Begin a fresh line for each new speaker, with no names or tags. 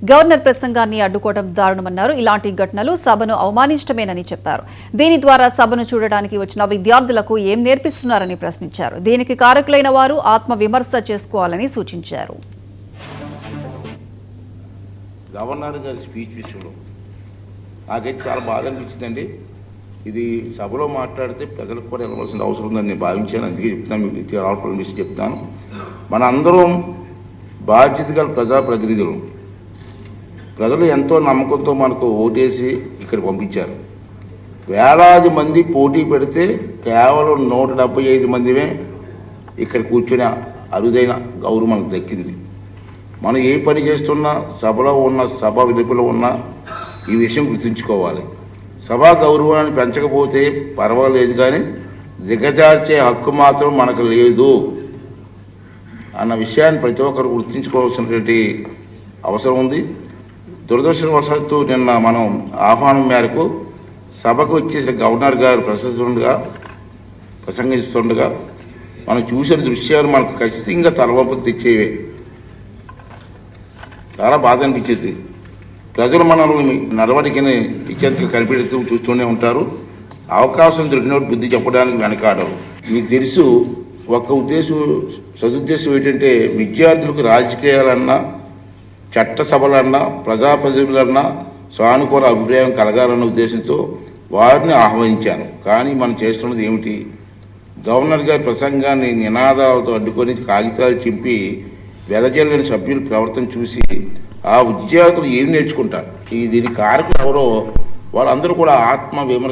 Governor ప్రసంగాన్ని అడ్డుకోవడం దారుణమన్నారు. ఇలాంటి ఘటనలు సభను అవమానించడమేనని చెప్పారు. దీని ద్వారా సభను చూడడానికి వచ్చిన విద్యార్థులకు ఏం నేర్పిస్తున్నారని ప్రశ్నించారు. దీనికి కారకులైన వారు ఆత్మ విమర్శ చేసుకోవాలని సూచించారు.
గవర్నర్ గారి స్పీచ్ విషయంలో నాకైతే చాలా బాధ అనిపించిందండి. ఇది సభలో మాట్లాడితే ప్రజలకు కూడా వెళ్ళవలసిన అవసరం ఉందని నేను భావించాను. అందుకే చెప్తాను, మీకు ఆల్పర్మిషన్ చెప్తాను. మన అందరం బాధ్యత గల ప్రజాప్రతినిధులు. ప్రజలు ఎంతో నమ్మకంతో మనకు ఓటేసి ఇక్కడ పంపించారు. వేలాది మంది పోటీ పెడితే కేవలం 175 మందిమే ఇక్కడ కూర్చుని అరుదైన గౌరవం మనకు దక్కింది. మనం ఏ పని చేస్తున్నా సభలో ఉన్న సభ వెలుపల ఉన్న ఈ విషయం గుర్తుంచుకోవాలి. సభా గౌరవాన్ని పెంచకపోతే పర్వాలేదు, కానీ దిగజార్చే హక్కు మాత్రం మనకు లేదు అన్న విషయాన్ని ప్రతి ఒక్కరు గుర్తుంచుకోవాల్సినటువంటి అవసరం ఉంది. దురదృష్టవశాత్తు నిన్న మనం ఆహ్వానం మేరకు సభకు వచ్చేసిన గవర్నర్ గారు ప్రసంగిస్తుండగా మనం చూసిన దృశ్యాలు మనకు ఖచ్చితంగా తలవంపులు తెచ్చేవే. చాలా బాధ అనిపించింది. ప్రజలు మనల్ని నడవడికని ఇచ్చేందుకు కనిపెడుతూ చూస్తూనే ఉంటారు. అవకాశం దొరికినప్పుడు బుద్ధి చెప్పడానికి వెనకాడరు. మీకు తెలుసు, ఒక సదుద్దేశం ఏంటంటే విద్యార్థులకు రాజకీయాలన్నా, చట్టసభలన్నా, ప్రజాప్రతినిధులన్నా సానుకూల అభిప్రాయం కలగాలన్న ఉద్దేశంతో వారిని ఆహ్వానించాను. కానీ మనం చేస్తున్నది ఏమిటి? గవర్నర్ గారి ప్రసంగాన్ని నినాదాలతో అడ్డుకొని కాగితాలు చింపి వెదజల్లని సభ్యుల ప్రవర్తన చూసి ఆ విద్యార్థులు ఏం నేర్చుకుంటారు? దీనికి కారకులు ఎవరో వాళ్ళందరూ కూడా ఆత్మ విమర్శ